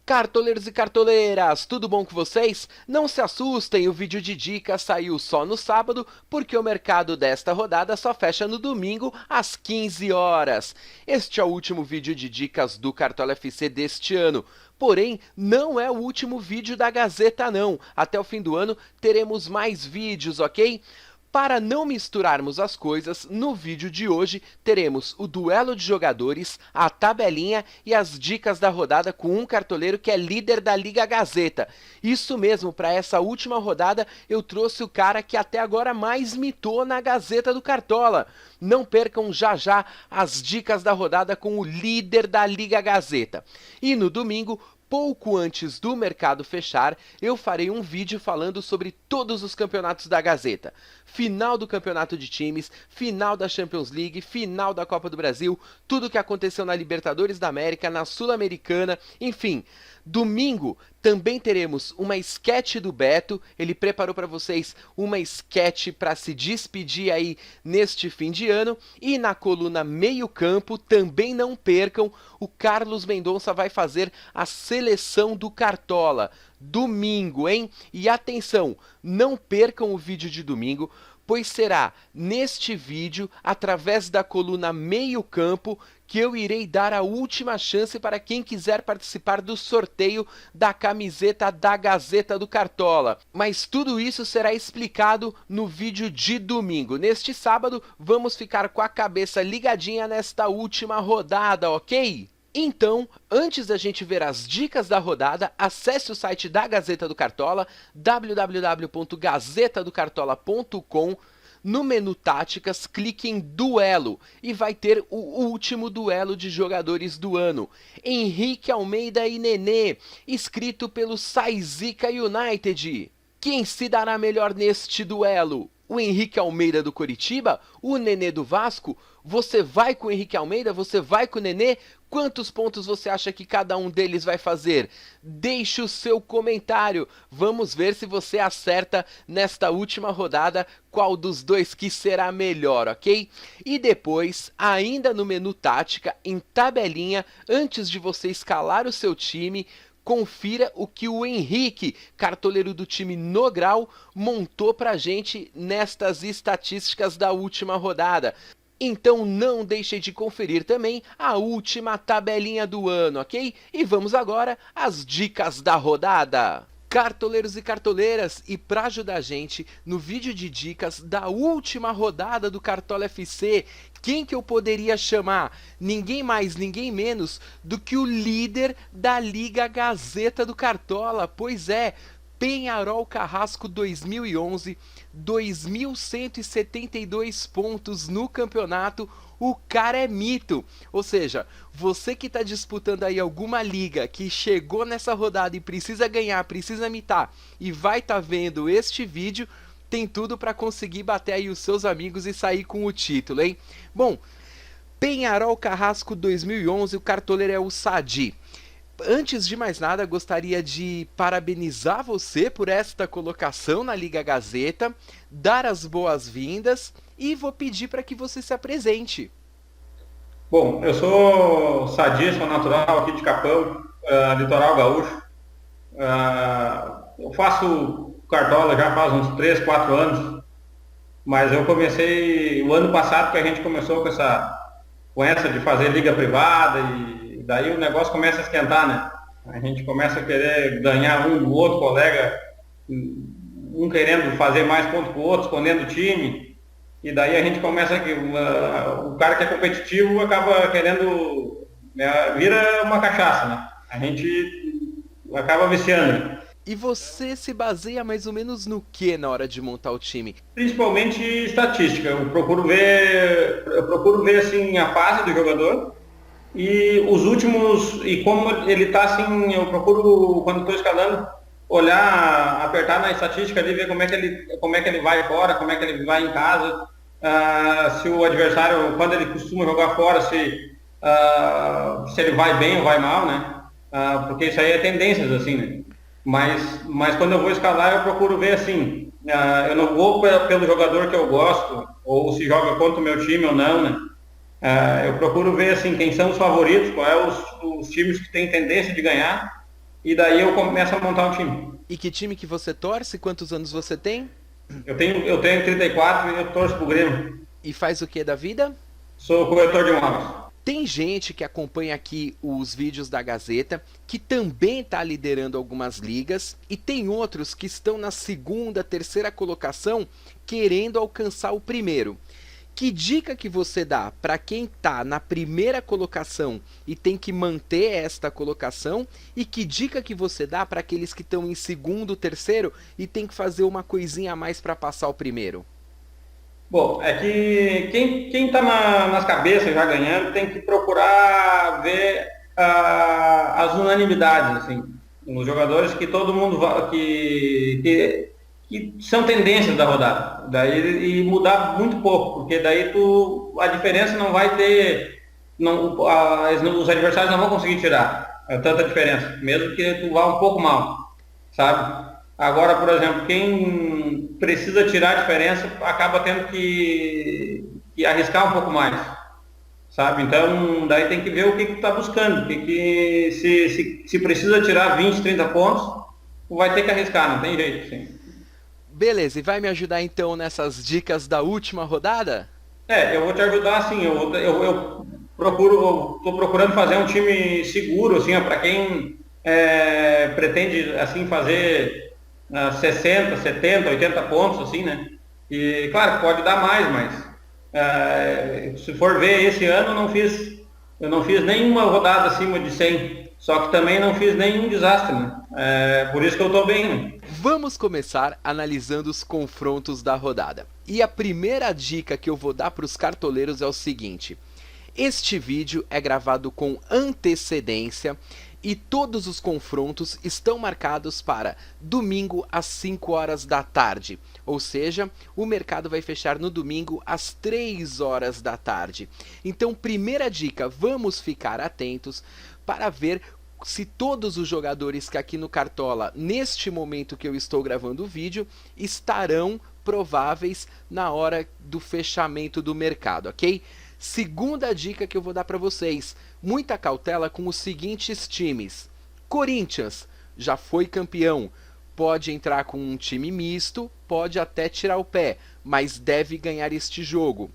Cartoleiros e cartoleiras, tudo bom com vocês? Não se assustem, o vídeo de dicas saiu só no sábado, porque o mercado desta rodada só fecha no domingo às 15 horas. Este é o último vídeo de dicas do Cartola FC deste ano. Porém, não é o último vídeo da Gazeta não. Até o fim do ano teremos mais vídeos, ok? Para não misturarmos as coisas, no vídeo de hoje teremos o duelo de jogadores, a tabelinha e as dicas da rodada com um cartoleiro que é líder da Liga Gazeta. Isso mesmo, para essa última rodada eu trouxe o cara que até agora mais mitou na Gazeta do Cartola. Não percam já já as dicas da rodada com o líder da Liga Gazeta. E no domingo, pouco antes do mercado fechar, eu farei um vídeo falando sobre todos os campeonatos da Gazeta. Final do campeonato de times, final da Champions League, final da Copa do Brasil, tudo o que aconteceu na Libertadores da América, na Sul-Americana, enfim. Domingo também teremos uma sketch do Beto, ele preparou para vocês uma sketch para se despedir aí neste fim de ano. E na coluna Meio Campo, também não percam, o Carlos Mendonça vai fazer a seleção do Cartola. Domingo, hein? E atenção, não percam o vídeo de domingo, pois será neste vídeo, através da coluna Meio Campo, que eu irei dar a última chance para quem quiser participar do sorteio da camiseta da Gazeta do Cartola. Mas tudo isso será explicado no vídeo de domingo. Neste sábado, vamos ficar com a cabeça ligadinha nesta última rodada, ok? Então, antes da gente ver as dicas da rodada, acesse o site da Gazeta do Cartola, www.gazetadocartola.com. No menu Táticas, clique em Duelo e vai ter o último duelo de jogadores do ano. Henrique Almeida e Nenê, escrito pelo Saizika United. Quem se dará melhor neste duelo? O Henrique Almeida do Coritiba? O Nenê do Vasco? Você vai com o Henrique Almeida? Você vai com o Nenê? Quantos pontos você acha que cada um deles vai fazer? Deixe o seu comentário. Vamos ver se você acerta nesta última rodada qual dos dois que será melhor, ok? E depois, ainda no menu Tática, em tabelinha, antes de você escalar o seu time, confira o que o Henrique, cartoleiro do time No Grau, montou pra gente nestas estatísticas da última rodada. Então não deixe de conferir também a última tabelinha do ano, ok? E vamos agora às dicas da rodada. Cartoleiros e cartoleiras, e para ajudar a gente no vídeo de dicas da última rodada do Cartola FC, quem que eu poderia chamar? Ninguém mais, ninguém menos do que o líder da Liga Gazeta do Cartola. Pois é, Penharol Carrasco 2011, 2.172 pontos no campeonato, o cara é mito. Ou seja, você que está disputando aí alguma liga, que chegou nessa rodada e precisa ganhar, precisa mitar, e vai estar vendo este vídeo, tem tudo para conseguir bater aí os seus amigos e sair com o título, hein? Bom, Penharol Carrasco 2011, o cartoleiro é o Sadi. Antes de mais nada, gostaria de parabenizar você por esta colocação na Liga Gazeta, dar as boas-vindas e vou pedir para que você se apresente. Bom, eu sou Sadi, sou natural aqui de Capão, litoral gaúcho. Eu faço Cartola já faz uns 3, 4 anos, mas eu comecei o ano passado que a gente começou com essa de fazer liga privada e daí o negócio começa a esquentar, né? A gente começa a querer ganhar um do outro colega, um querendo fazer mais ponto que o outro, escondendo o time, e daí a gente começa o cara que é competitivo acaba querendo, né, vira uma cachaça, né? A gente acaba viciando. E você se baseia mais ou menos no que na hora de montar o time? Principalmente estatística. Eu procuro ver assim a fase do jogador e os últimos e como ele está assim. Eu procuro quando estou escalando olhar, apertar na estatística ali, ver como é que ele vai fora, como é que ele vai em casa, se o adversário quando ele costuma jogar fora, se ele vai bem ou vai mal, né? Porque isso aí é tendências assim, né? Mas quando eu vou escalar, eu procuro ver assim, eu não vou pelo jogador que eu gosto, ou se joga contra o meu time ou não, né? Eu procuro ver assim quem são os favoritos, qual é os times que têm tendência de ganhar, e daí eu começo a montar um time. E que time que você torce? Quantos anos você tem? Eu tenho 34 e eu torço pro Grêmio. E faz o que da vida? Sou corretor de imóveis. Tem gente que acompanha aqui os vídeos da Gazeta que também está liderando algumas ligas e tem outros que estão na segunda, terceira colocação querendo alcançar o primeiro. Que dica que você dá para quem está na primeira colocação e tem que manter esta colocação? E que dica que você dá para aqueles que estão em segundo, terceiro e tem que fazer uma coisinha a mais para passar o primeiro? Bom, é que quem está nas cabeças já ganhando tem que procurar ver as unanimidades, assim, nos jogadores que todo mundo que são tendências da rodada. Daí, e mudar muito pouco, porque daí a diferença não vai ter, os adversários não vão conseguir tirar tanta diferença, mesmo que tu vá um pouco mal, sabe? Agora, por exemplo, quem precisa tirar a diferença acaba tendo que arriscar um pouco mais, sabe? Então, daí tem que ver o que está buscando, se precisa tirar 20, 30 pontos, vai ter que arriscar, não tem jeito, sim. Beleza, e vai me ajudar então nessas dicas da última rodada? Eu vou te ajudar, assim, eu estou procurando fazer um time seguro, assim, para quem pretende, assim, fazer 60, 70, 80 pontos, assim, né? E, claro, pode dar mais, mas se for ver, esse ano eu não fiz nenhuma rodada acima de 100, só que também não fiz nenhum desastre, né? Por isso que eu estou bem, né? Vamos começar analisando os confrontos da rodada. E a primeira dica que eu vou dar para os cartoleiros é o seguinte: este vídeo é gravado com antecedência e todos os confrontos estão marcados para domingo às 5 horas da tarde. Ou seja, o mercado vai fechar no domingo às 3 horas da tarde. Então, primeira dica, vamos ficar atentos para ver se todos os jogadores que aqui no Cartola, neste momento que eu estou gravando o vídeo, estarão prováveis na hora do fechamento do mercado, ok? Segunda dica que eu vou dar para vocês: muita cautela com os seguintes times. Corinthians já foi campeão, pode entrar com um time misto, pode até tirar o pé, mas deve ganhar este jogo.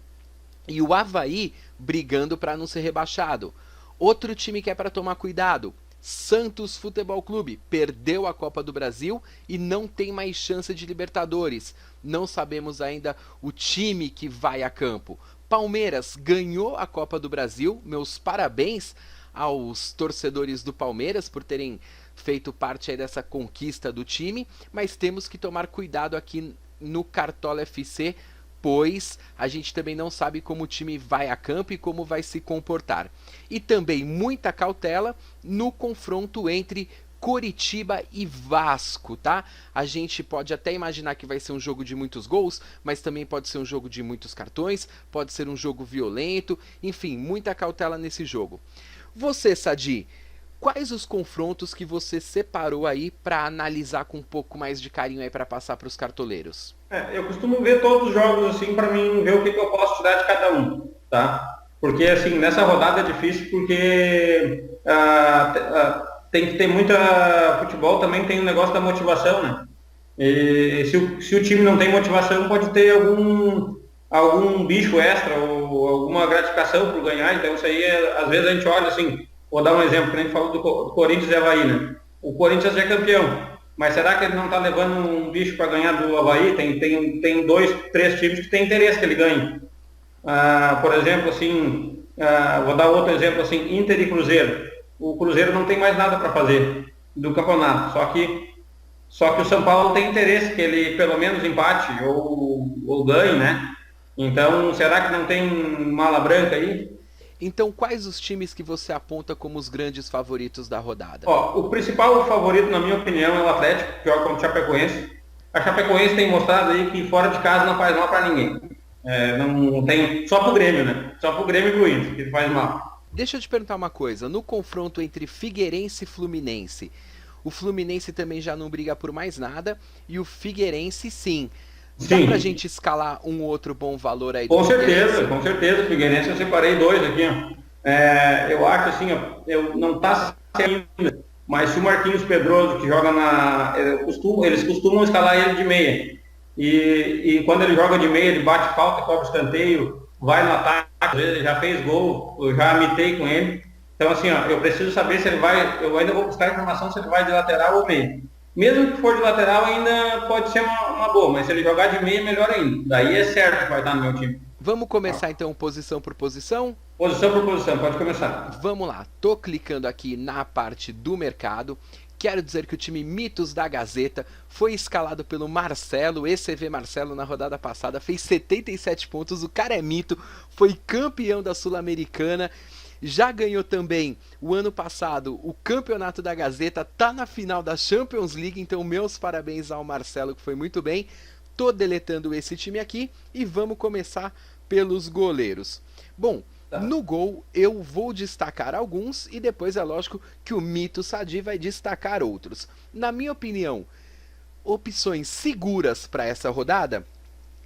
E o Avaí brigando para não ser rebaixado. Outro time que é para tomar cuidado: Santos Futebol Clube perdeu a Copa do Brasil e não tem mais chance de Libertadores. Não sabemos ainda o time que vai a campo. Palmeiras ganhou a Copa do Brasil. Meus parabéns aos torcedores do Palmeiras por terem feito parte aí dessa conquista do time, mas temos que tomar cuidado aqui no Cartola FC, pois a gente também não sabe como o time vai a campo e como vai se comportar. E também muita cautela no confronto entre Coritiba e Vasco, tá? A gente pode até imaginar que vai ser um jogo de muitos gols, mas também pode ser um jogo de muitos cartões, pode ser um jogo violento, enfim, muita cautela nesse jogo. Você, Sadi, quais os confrontos que você separou aí para analisar com um pouco mais de carinho aí para passar para os cartoleiros? Eu costumo ver todos os jogos assim para mim ver o que eu posso tirar de cada um, tá? Porque assim, nessa rodada é difícil porque tem que ter muita futebol, também tem o negócio da motivação, né? E se o time não tem motivação, pode ter algum bicho extra ou alguma gratificação por ganhar. Então isso aí, às vezes a gente olha assim, vou dar um exemplo, que a gente falou do Corinthians e Avaí, né? O Corinthians é campeão, mas será que ele não está levando um bicho para ganhar do Avaí? Tem 2, 3 times que tem interesse que ele ganhe. Por exemplo, assim, vou dar outro exemplo assim, Inter e Cruzeiro. O Cruzeiro não tem mais nada para fazer do campeonato, só que o São Paulo tem interesse que ele pelo menos empate ou ganhe, né? Então, será que não tem mala branca aí? Então, quais os times que você aponta como os grandes favoritos da rodada? O principal favorito, na minha opinião, é o Atlético, pior como o Chapecoense. A Chapecoense tem mostrado aí que fora de casa não faz mal para ninguém. Não tem, só pro Grêmio, né? Só pro Grêmio e pro Inter, que faz mal. Deixa eu te perguntar uma coisa, no confronto entre Figueirense e Fluminense, o Fluminense também já não briga por mais nada e o Figueirense sim. Dá pra Sim, gente escalar um outro bom valor aí do com Figueirense? certeza, com certeza. O Figueirense eu separei dois aqui, ó. Eu acho assim, ó, eu não tá ainda, mas se o Marquinhos Pedroso, que joga eles costumam escalar ele de meia. E quando ele joga de meia, ele bate falta, cobra escanteio, vai no ataque, às vezes ele já fez gol, eu já mitei com ele. Então assim, ó, eu preciso saber se ele vai, eu ainda vou buscar informação se ele vai de lateral ou meia. Mesmo que for de lateral, ainda pode ser uma boa, mas se ele jogar de meia, melhor ainda. Daí é certo que vai estar no meu time. Vamos começar então posição por posição? Posição por posição, pode começar. Vamos lá, tô clicando aqui na parte do mercado. Quero dizer que o time Mitos da Gazeta foi escalado pelo Marcelo, ECV Marcelo, na rodada passada, fez 77 pontos, o cara é mito, foi campeão da Sul-Americana, já ganhou também o ano passado o campeonato da Gazeta, tá na final da Champions League, então meus parabéns ao Marcelo, que foi muito bem. Tô deletando esse time aqui e vamos começar pelos goleiros. Bom, Tá. no gol eu vou destacar alguns e depois é lógico que o Mito Sadi vai destacar outros. Na minha opinião, opções seguras para essa rodada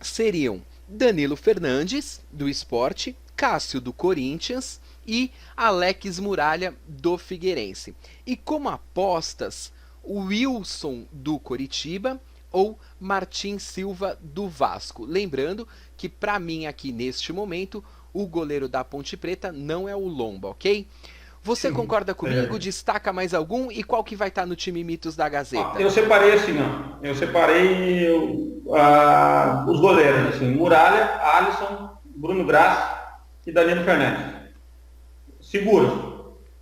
seriam Danilo Fernandes, do Sport, Cássio, do Corinthians e Alex Muralha, do Figueirense. E como apostas, o Wilson, do Coritiba ou Martim Silva, do Vasco. Lembrando que para mim aqui neste momento, o goleiro da Ponte Preta não é o Lomba, ok? Você Sim. concorda comigo? Destaca mais algum? E qual que vai estar no time Mitos da Gazeta? Eu separei assim, ó. Eu separei os goleiros, assim, Muralha, Alisson, Bruno Graça e Danilo Fernandes. Seguros.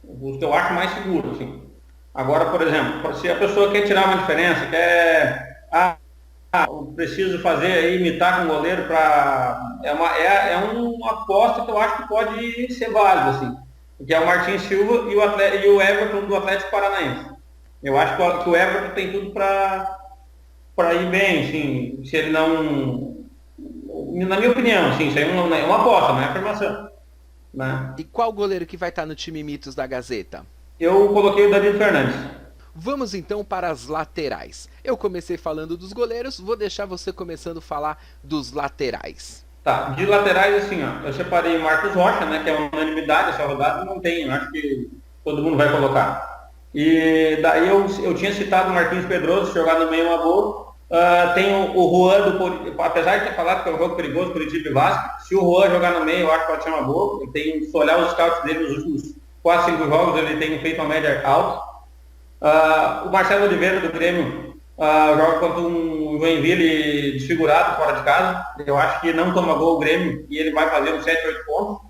Os que eu acho mais seguros, assim. Agora, por exemplo, se a pessoa quer tirar uma diferença, eu preciso fazer aí, imitar com o goleiro para. É uma aposta que eu acho que pode ser válida, assim. Que é o Martin Silva e o Everton do Atlético Paranaense. Eu acho que o Everton tem tudo para ir bem, assim, se ele não. Na minha opinião, assim, isso aí é uma aposta, não é afirmação. Né? E qual goleiro que vai estar no time Mitos da Gazeta? Eu coloquei o Danilo Fernandes. Vamos então para as laterais. Eu comecei falando dos goleiros, vou deixar você começando a falar dos laterais. Tá, de laterais, assim, ó, eu separei o Marcos Rocha, né, que é uma unanimidade, essa rodada não tem, eu acho que todo mundo vai colocar. E daí eu tinha citado o Marquinhos Pedroso, jogar no meio é uma boa. Tem o Juan, apesar de ter falado que é um jogo perigoso, Curitiba e Vasco, se o Juan jogar no meio, eu acho que pode ser uma boa. Se olhar os scouts dele nos últimos 4, 5 jogos, ele tem feito uma média alta. O Marcelo Oliveira, do Grêmio, joga contra um Joinville desfigurado fora de casa. Eu acho que não toma gol o Grêmio e ele vai fazer uns 7, 8 pontos.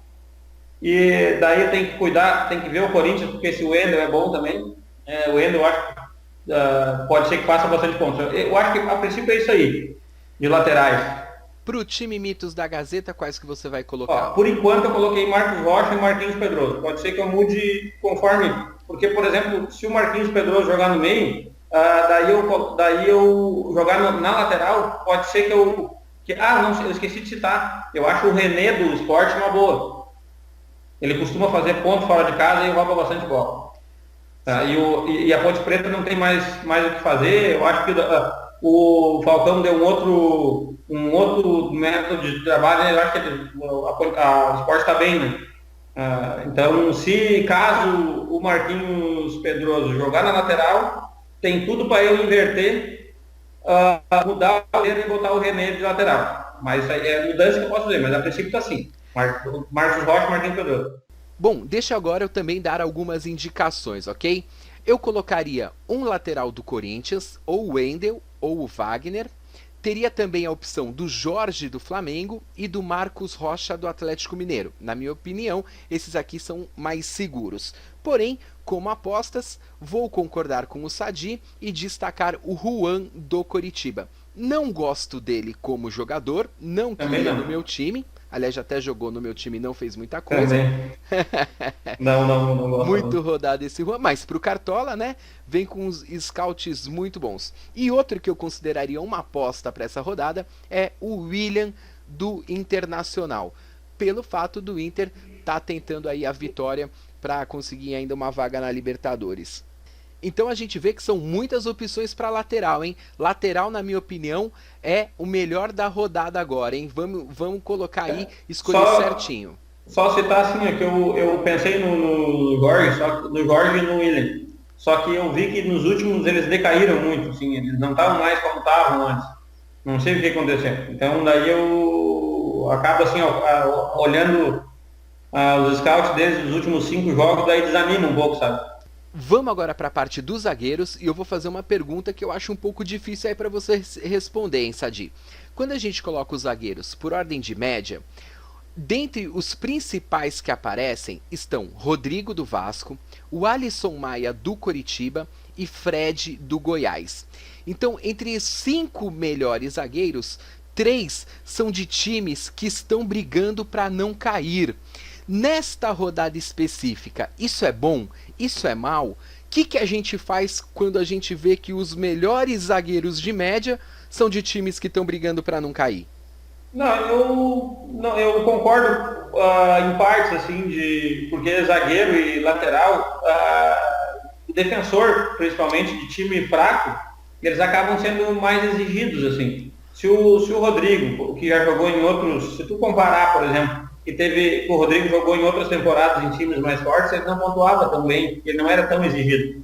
E daí tem que cuidar, tem que ver o Corinthians, porque esse Wendel é bom também. O Wendel eu acho que pode ser que faça bastante pontos. Eu acho que a princípio é isso aí, de laterais. Para o time Mitos da Gazeta, quais que você vai colocar? Por enquanto eu coloquei Marcos Rocha e Marquinhos Pedroso. Pode ser que eu mude conforme. Porque, por exemplo, se o Marquinhos Pedroso jogar no meio, daí eu jogar na lateral, pode ser que eu. Não, eu esqueci de citar. Eu acho o René do Sport uma boa. Ele costuma fazer ponto fora de casa e rouba bastante bola. E a Ponte Preta não tem mais o que fazer. Eu acho que o Falcão deu um outro método de trabalho. Eu acho que o Sport está bem, né? Então, se caso o Marquinhos Pedroso jogar na lateral, tem tudo para eu inverter, mudar o goleiro e botar o René de lateral. Mas é mudança que eu posso dizer, mas a princípio está assim. Marcos Rocha e Marquinhos Pedroso. Bom, deixa agora eu também dar algumas indicações, ok? Eu colocaria um lateral do Corinthians, ou o Wendel, ou o Wagner. Teria também a opção do Jorge do Flamengo e do Marcos Rocha do Atlético Mineiro. Na minha opinião, esses aqui são mais seguros. Porém, como apostas, vou concordar com o Sadi e destacar o Juan do Coritiba. Não gosto dele como jogador, não queria no meu time. Aliás, já até jogou no meu time e não fez muita coisa. Também. Não gosto. Muito rodado esse Juan, mas pro Cartola, né? Vem com uns scouts muito bons. E outro que eu consideraria uma aposta para essa rodada é o William do Internacional. Pelo fato do Inter tá tentando aí a vitória para conseguir ainda uma vaga na Libertadores. Então a gente vê que são muitas opções para lateral, hein? Lateral, na minha opinião, é o melhor da rodada agora, hein? Vamos colocar aí, escolher Só, certinho. só citar assim, é que eu pensei no Jorge, no Jorge e no William. Só que eu vi que nos últimos eles decaíram muito, assim, eles não estavam mais como estavam antes. Não sei o que aconteceu. Então daí eu acabo assim, ó, olhando os scouts deles dos últimos 5 jogos, daí desanima um pouco, sabe? Vamos agora para a parte dos zagueiros e eu vou fazer uma pergunta que eu acho um pouco difícil aí para você responder, hein, Sadi? Quando a gente coloca os zagueiros por ordem de média, dentre os principais que aparecem estão Rodrigo do Vasco, o Alisson Maia do Coritiba e Fred do Goiás. Então, entre os 5 melhores zagueiros, 3 são de times que estão brigando para não cair. Nesta rodada específica, isso é bom? Isso é mal? O que a gente faz quando a gente vê que os melhores zagueiros de média são de times que estão brigando para não cair? Não, eu concordo em partes, assim, porque zagueiro e lateral, o defensor, principalmente de time fraco, eles acabam sendo mais exigidos, assim. Se o Rodrigo, que já jogou em outros, se tu comparar, por exemplo, o Rodrigo jogou em outras temporadas em times mais fortes, ele não pontuava tão bem, ele não era tão exigido,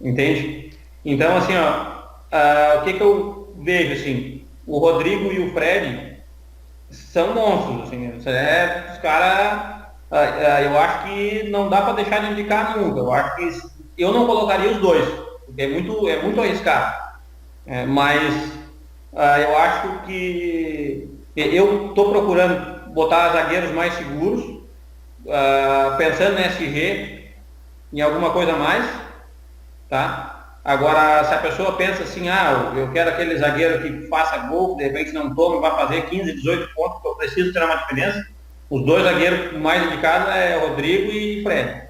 entende? Então, assim, o que eu vejo, assim, o Rodrigo e o Fred são monstros, assim, os caras, eu acho que não dá para deixar de indicar nunca, eu acho que eu não colocaria os dois, porque é muito arriscado, mas eu acho que eu estou procurando botar zagueiros mais seguros, pensando no SG, em alguma coisa a mais, tá? Agora, se a pessoa pensa assim, eu quero aquele zagueiro que faça gol, de repente não toma, vai fazer 15, 18 pontos, que eu preciso ter uma diferença, os 2 zagueiros mais indicados é Rodrigo e Fred.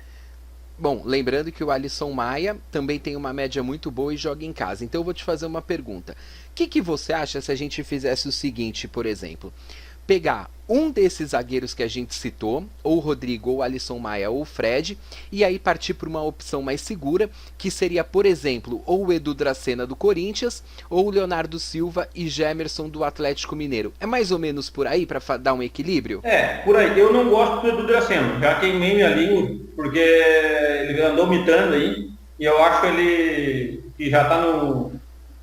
Bom, lembrando que o Alisson Maia também tem uma média muito boa e joga em casa. Então eu vou te fazer uma pergunta. O que você acha se a gente fizesse o seguinte, por exemplo? Pegar um desses zagueiros que a gente citou, ou o Rodrigo, ou o Alisson Maia, ou o Fred, e aí partir para uma opção mais segura, que seria, por exemplo, ou o Edu Dracena do Corinthians, ou o Leonardo Silva e Gemerson do Atlético Mineiro. É mais ou menos por aí, para dar um equilíbrio? Por aí. Eu não gosto do Edu Dracena, já queimei minha língua, porque ele andou mitando aí, e eu acho ele que já está no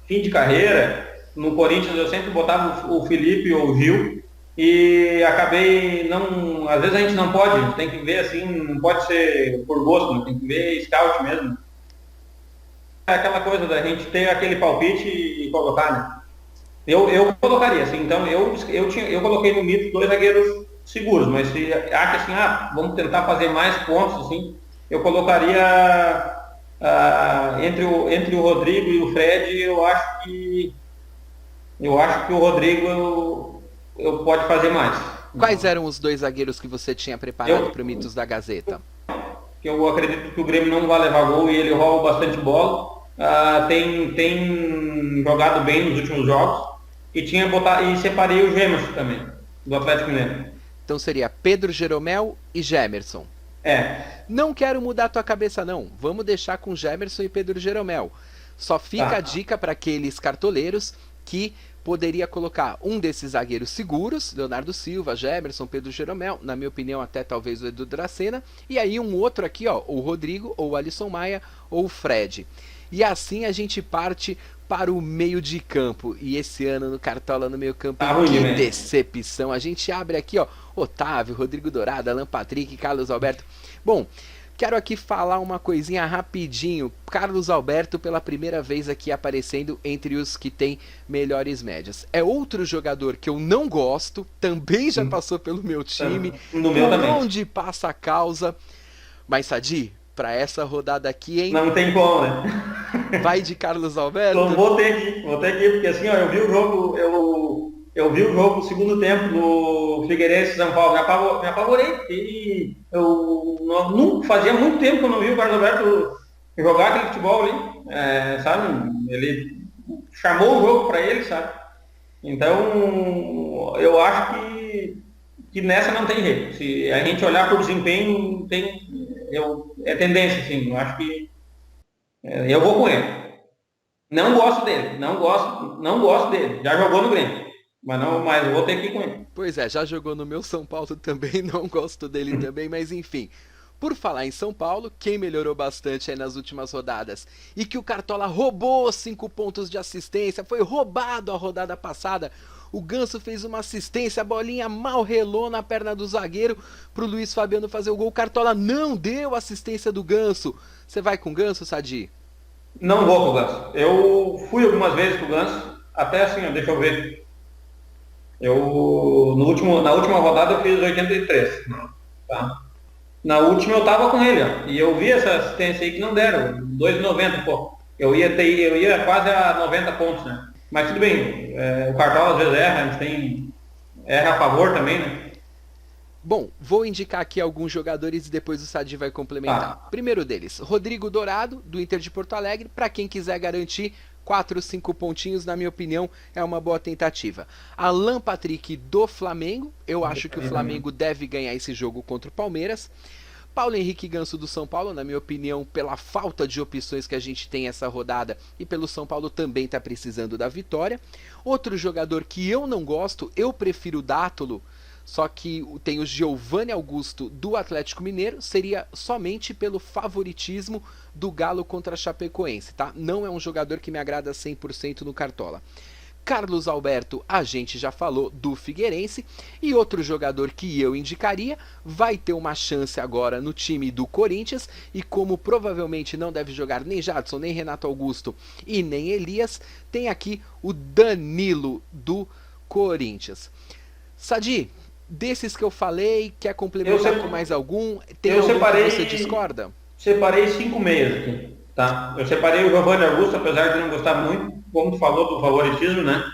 fim de carreira. No Corinthians eu sempre botava o Felipe ou o Gil, e acabei não. Às vezes a gente não pode, a gente tem que ver assim, não pode ser por gosto, tem que ver scout mesmo. É aquela coisa da gente ter aquele palpite e colocar, né? Eu colocaria, assim, então eu coloquei no mito 2 zagueiros seguros, mas se acha assim, vamos tentar fazer mais pontos, assim, eu colocaria entre o Rodrigo e o Fred, eu acho que o Rodrigo eu pode fazer mais. Quais eram os 2 zagueiros que você tinha preparado para o Mitos da Gazeta? Eu acredito que o Grêmio não vai levar gol e ele rouba bastante bola. Tem jogado bem nos últimos jogos. E separei o Gemerson também, do Atlético Mineiro. Então seria Pedro Jeromel e Gemerson. Não quero mudar a tua cabeça não, vamos deixar com Gemerson e Pedro Jeromel. Só fica a dica para aqueles cartoleiros que poderia colocar um desses zagueiros seguros, Leonardo Silva, Gemerson, Pedro Jeromel, na minha opinião até talvez o Edu Dracena, e aí um outro aqui, o Rodrigo, ou o Alisson Maia, ou o Fred. E assim a gente parte para o meio de campo. E esse ano no Cartola no meio campo, que decepção. A gente abre aqui, Otávio, Rodrigo Dourado, Alan Patrick, Carlos Alberto. Bom, quero aqui falar uma coisinha rapidinho. Carlos Alberto pela primeira vez aqui aparecendo entre os que tem melhores médias. É outro jogador que eu não gosto, também já passou pelo meu time. No meu também. Onde passa a causa. Mas Sadi, para essa rodada aqui, hein? Não tem como, né? Vai de Carlos Alberto? Então, vou ter que ir, porque assim, eu vi o jogo, eu vi o jogo no segundo tempo do Figueirense São Paulo, me apavorei, e fazia muito tempo que eu não vi o Carlos Alberto jogar aquele futebol ali, sabe? Ele chamou o jogo para ele, sabe? Então, eu acho que nessa não tem jeito. Se a gente olhar por desempenho, é tendência, assim, eu acho que Eu vou com ele. Não gosto dele, não gosto dele. Já jogou no Grêmio, mas vou ter que ir com ele. Pois é, já jogou no meu São Paulo também, não gosto dele também, mas enfim. Por falar em São Paulo, quem melhorou bastante aí nas últimas rodadas e que o Cartola roubou 5 pontos de assistência, foi roubado a rodada passada. O Ganso fez uma assistência, a bolinha mal relou na perna do zagueiro pro Luiz Fabiano fazer o gol. O Cartola não deu assistência do Ganso. Você vai com o Ganso, Sadi? Não vou com o Ganso. Eu fui algumas vezes com o Ganso, até assim, ó, deixa eu ver. Eu, na última rodada eu fiz 83, tá? Na última eu tava com ele, ó, e eu vi essa assistência aí que não deram, 2,90, pô. Eu ia quase a 90 pontos, né? Mas tudo bem, o Cartola às vezes erra, a gente erra a favor também, né? Bom, vou indicar aqui alguns jogadores e depois o Sadi vai complementar. Tá. Primeiro deles, Rodrigo Dourado, do Inter de Porto Alegre. Para quem quiser garantir 4, 5 pontinhos, na minha opinião, é uma boa tentativa. Alan Patrick, do Flamengo. Eu acho que o Flamengo deve ganhar esse jogo contra o Palmeiras. Paulo Henrique Ganso do São Paulo, na minha opinião, pela falta de opções que a gente tem essa rodada e pelo São Paulo também está precisando da vitória. Outro jogador que eu não gosto, eu prefiro o Dátolo, só que tem o Giovanni Augusto do Atlético Mineiro, seria somente pelo favoritismo do Galo contra a Chapecoense, tá? Não é um jogador que me agrada 100% no Cartola. Carlos Alberto, a gente já falou, do Figueirense. E outro jogador que eu indicaria vai ter uma chance agora no time do Corinthians. E como provavelmente não deve jogar nem Jadson, nem Renato Augusto e nem Elias, tem aqui o Danilo do Corinthians. Sadi, desses que eu falei, quer complementar com mais algum? Tem algum que você discorda? Separei 5 meias aqui, tá? Eu separei o Giovanni Augusto, apesar de não gostar muito, como tu falou do favoritismo, né?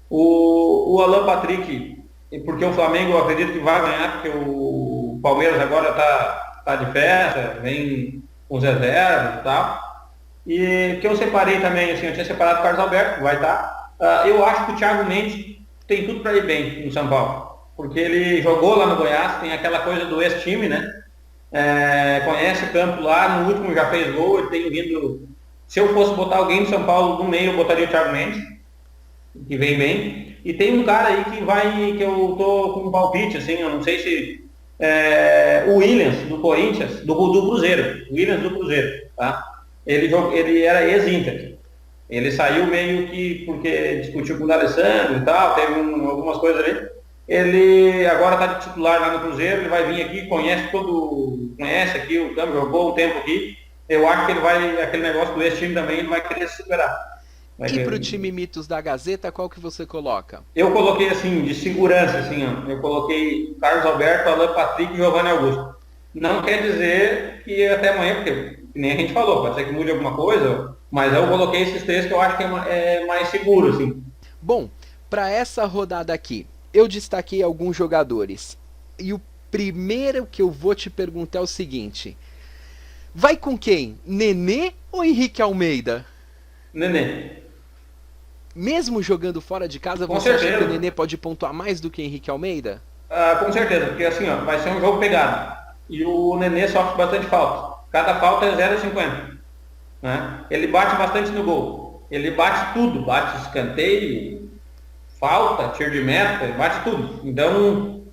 O Alan Patrick, porque o Flamengo eu acredito que vai ganhar, porque o Palmeiras agora tá de festa, vem com os reservas e tal. E que eu separei também, assim, eu tinha separado o Carlos Alberto, que vai estar. Eu acho que o Thiago Mendes tem tudo para ir bem no São Paulo, porque ele jogou lá no Goiás, tem aquela coisa do ex-time, né? Conhece o campo lá, no último já fez gol, ele tem vindo. Se eu fosse botar alguém do São Paulo no meio, eu botaria o Thiago Mendes, que vem bem. E tem um cara aí que eu tô com um palpite, assim, eu não sei se. O Williams, do Corinthians, do Cruzeiro. Williams do Cruzeiro, tá? Ele era ex-Inter. Ele saiu meio que porque discutiu com o D'Alessandro e tal, teve algumas coisas ali. Ele agora está de titular lá no Cruzeiro, ele vai vir aqui, conhece aqui o campo, jogou um tempo aqui. Eu acho que ele vai, aquele negócio do ex-time também, ele vai querer se superar. E pro time Mitos da Gazeta, qual que você coloca? Eu coloquei assim, de segurança, assim, ó. Eu coloquei Carlos Alberto, Alan Patrick e Giovanni Augusto. Não quer dizer que até amanhã, porque nem a gente falou, pode ser que mude alguma coisa, mas eu coloquei esses três que eu acho que é mais seguro, assim. Bom, para essa rodada aqui, eu destaquei alguns jogadores. E o primeiro que eu vou te perguntar é o seguinte: vai com quem? Nenê ou Henrique Almeida? Nenê. Mesmo jogando fora de casa, você acha que o Nenê pode pontuar mais do que Henrique Almeida? Com certeza, porque assim, ó, vai ser um jogo pegado. E o Nenê sofre bastante falta. Cada falta é 0,50. Né? Ele bate bastante no gol. Ele bate tudo, bate escanteio, falta, tiro de meta, bate tudo. Então,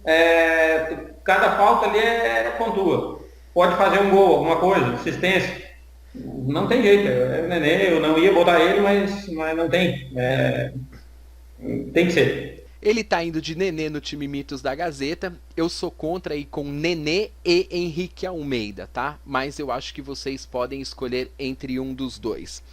cada falta ali pontua. Pode fazer um gol, alguma coisa, assistência. Não tem jeito, é o Nenê, eu não ia botar ele, mas não tem. Tem que ser. Ele tá indo de Nenê no time Mitos da Gazeta. Eu sou contra ir com Nenê e Henrique Almeida, tá? Mas eu acho que vocês podem escolher entre um dos dois.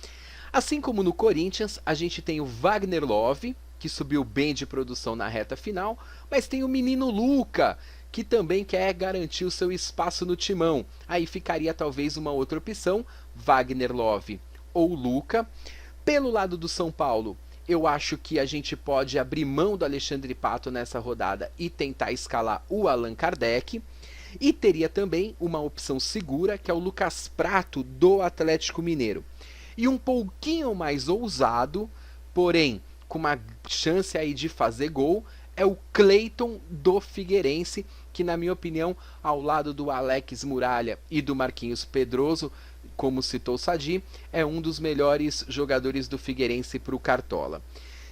Assim como no Corinthians, a gente tem o Wagner Love, que subiu bem de produção na reta final, mas tem o menino Luca, que também quer garantir o seu espaço no timão. Aí ficaria talvez uma outra opção, Wagner Love ou Luca. Pelo lado do São Paulo, eu acho que a gente pode abrir mão do Alexandre Pato nessa rodada e tentar escalar o Allan Kardec. E teria também uma opção segura, que é o Lucas Prato do Atlético Mineiro. E um pouquinho mais ousado, porém com uma chance aí de fazer gol, é o Cleiton do Figueirense, que na minha opinião, ao lado do Alex Muralha e do Marquinhos Pedroso, como citou o Sadi, é um dos melhores jogadores do Figueirense para o Cartola.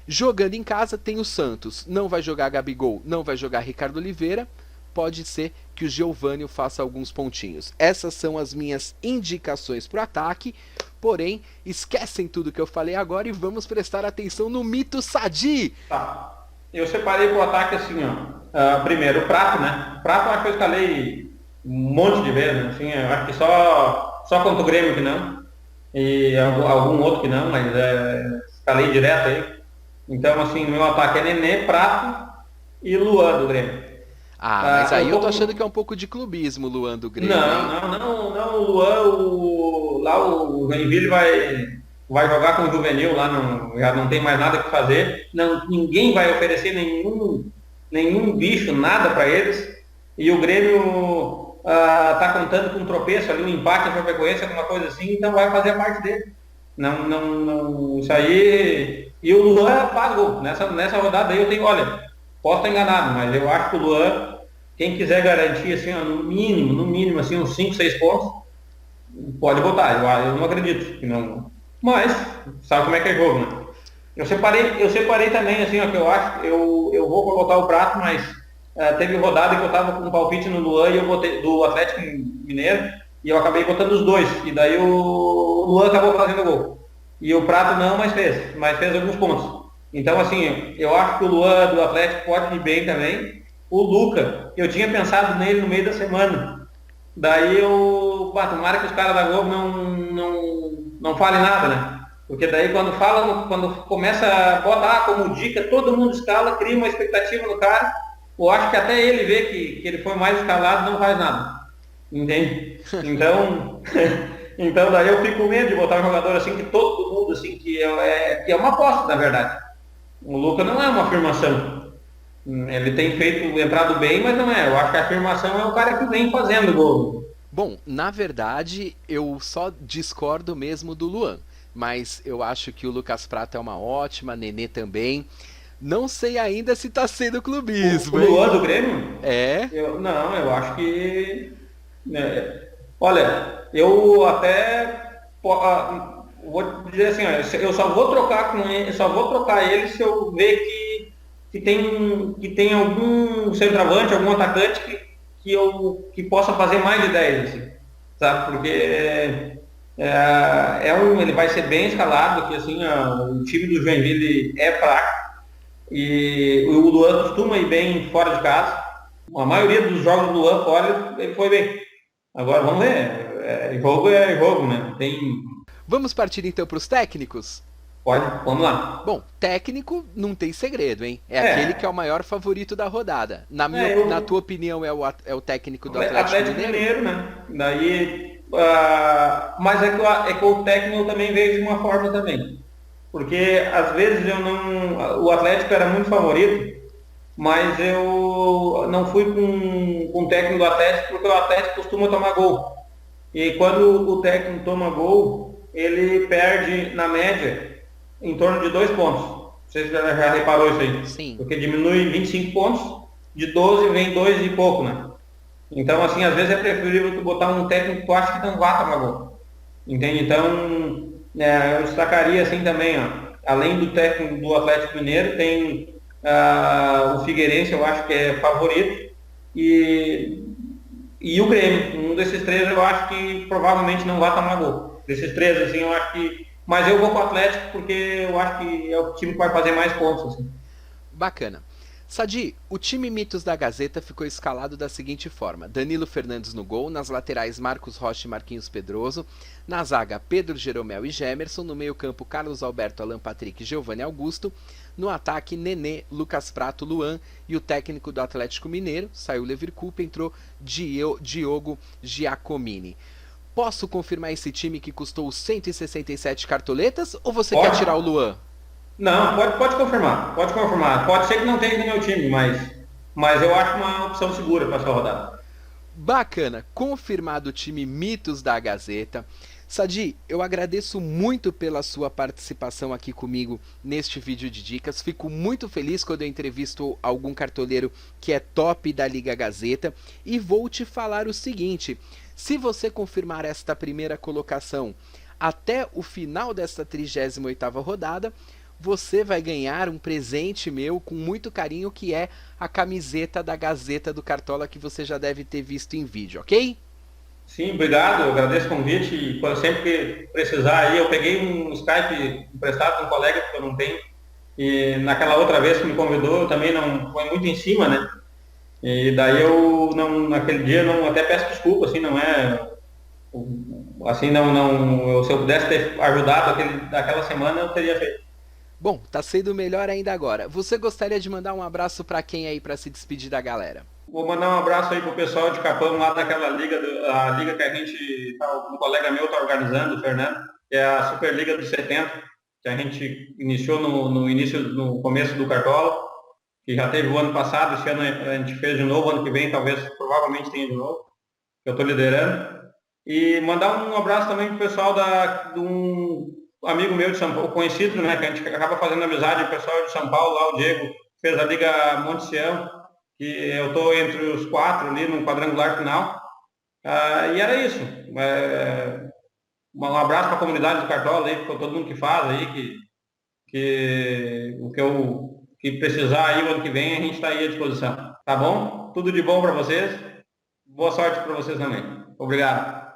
Jogando em casa tem o Santos, não vai jogar Gabigol, não vai jogar Ricardo Oliveira, pode ser que o Geovânio faça alguns pontinhos. Essas são as minhas indicações para o ataque, porém, esquecem tudo que eu falei agora e vamos prestar atenção no mito Sadi. Tá. Eu separei pro ataque assim, ó. Primeiro, o Prato, né? O Prato eu acho que eu escalei um monte de vezes, né? Assim, eu acho que só contra o Grêmio que não. E algum outro que não, mas escalei direto aí. Então, assim, meu ataque é Nenê, Prato e Luan do Grêmio. Mas aí eu tô achando que é um pouco de clubismo, Luan do Grêmio. Não, o Luan, lá o Joinville vai jogar com o Juvenil, lá já não tem mais nada que fazer, ninguém vai oferecer nenhum bicho, nada para eles, e o Grêmio tá contando com um tropeço ali, um empate, a Chapecoense, alguma coisa assim, então vai fazer a parte dele. Não, isso aí. E o Luan faz gol. Nessa rodada aí eu tenho, olha, posso estar enganado, mas eu acho que o Luan, quem quiser garantir assim, ó, no mínimo assim, uns 5, 6 pontos, pode botar. Eu não acredito que não. Mas, sabe como é que é jogo, né? Eu separei também, assim, ó, que eu acho, eu vou colocar o Prato, mas teve rodada que eu tava com um palpite no Luan e eu botei do Atlético Mineiro, e eu acabei botando os dois. E daí o Luan acabou fazendo gol. E o Prato não, mas fez alguns pontos. Então, assim, eu acho que o Luan do Atlético pode ir bem também. O Luca, eu tinha pensado nele no meio da semana. Daí tomara que os caras da Globo não falem nada, né? Porque daí quando começa, bota como dica, todo mundo escala, cria uma expectativa no cara. Eu acho que até ele vê que ele foi mais escalado, não faz nada. Entende? Então daí eu fico com medo de botar um jogador assim que todo mundo, assim, que é uma aposta, na verdade. O Luca não é uma afirmação. Ele tem entrado bem, mas não é. Eu acho que a afirmação é o cara que vem fazendo gol. Bom, na verdade, eu só discordo mesmo do Luan. Mas eu acho que o Lucas Prato é uma ótima, Nenê também. Não sei ainda se tá sendo clubismo. O Luan do Grêmio? É? Eu acho que... olha, eu até... vou dizer assim, eu só vou trocar com ele, se eu ver que tem algum centroavante, algum atacante que possa fazer mais de 10, assim, sabe? Porque ele vai ser bem escalado, porque assim, o time do Joinville é fraco e o Luan costuma ir bem fora de casa. A maioria dos jogos do Luan fora, ele foi bem. Agora vamos ver, jogo, né? Vamos partir então para os técnicos? Pode, vamos lá. Bom, técnico não tem segredo, hein? É aquele que é o maior favorito da rodada. Na tua opinião, é o técnico do Atlético Mineiro, né? Daí, mas é que o técnico eu também vejo de uma forma também. Porque às vezes o Atlético era muito favorito, mas eu não fui com o técnico do Atlético porque o Atlético costuma tomar gol. E quando o técnico toma gol, ele perde, na média, em torno de 2 pontos. Você já reparou isso aí? Sim. Porque diminui 25 pontos, de 12 vem 2 e pouco, né? Então, assim, às vezes é preferível tu botar um técnico que tu acha que não vai tomar gol. Entende? Então, eu destacaria assim também, ó, além do técnico do Atlético Mineiro, tem o Figueirense, eu acho que é favorito, e o Grêmio. Um desses três eu acho que provavelmente não vai tomar gol. Desses três, assim, eu acho que... Mas eu vou com o Atlético porque eu acho que é o time que vai fazer mais pontos. Assim. Bacana. Sadi, o time Mitos da Gazeta ficou escalado da seguinte forma: Danilo Fernandes no gol, nas laterais Marcos Rocha e Marquinhos Pedroso, na zaga Pedro Jeromel e Gemerson, no meio campo Carlos Alberto, Alan Patrick e Giovanni Augusto, no ataque Nenê, Lucas Prato, Luan e o técnico do Atlético Mineiro, saiu Leverkusen, entrou Diogo Giacomini. Posso confirmar esse time que custou 167 cartoletas ou você quer tirar o Luan? Não, pode confirmar. Pode ser que não tenha no meu time, mas eu acho uma opção segura para essa rodada. Bacana, confirmado o time Mitos da Gazeta. Sadi, eu agradeço muito pela sua participação aqui comigo neste vídeo de dicas. Fico muito feliz quando eu entrevisto algum cartoleiro que é top da Liga Gazeta. E vou te falar o seguinte: Se você confirmar esta primeira colocação até o final desta 38ª rodada, você vai ganhar um presente meu com muito carinho, que é a camiseta da Gazeta do Cartola, que você já deve ter visto em vídeo, ok? Sim, obrigado, eu agradeço o convite e sempre que precisar aí, eu peguei um Skype emprestado de um colega que eu não tenho, e naquela outra vez que me convidou, eu também não foi muito em cima, né? E daí eu não, naquele dia não, até peço desculpa, assim, não é assim, se eu pudesse ter ajudado aquela semana, eu teria feito. Bom, tá sendo melhor ainda agora. Você gostaria de mandar um abraço para quem aí para se despedir da galera? Vou mandar um abraço aí pro pessoal de Capão, lá daquela liga, a liga que a gente, um colega meu está organizando, o Fernando, que é a Superliga dos 70, que a gente iniciou no começo do Cartola, que já teve o ano passado, esse ano a gente fez de novo, ano que vem talvez, provavelmente tenha de novo, que eu estou liderando. E mandar um abraço também pro pessoal de um amigo meu de São Paulo, conhecido, né, que a gente acaba fazendo amizade, o pessoal de São Paulo, lá o Diego, fez a Liga Monte Sião, que eu estou entre os 4 ali no quadrangular final. E era isso. Um abraço para a comunidade do Cartola aí, para todo mundo que faz aí, que precisar aí o ano que vem, a gente está aí à disposição. Tá bom? Tudo de bom para vocês. Boa sorte para vocês também. Obrigado.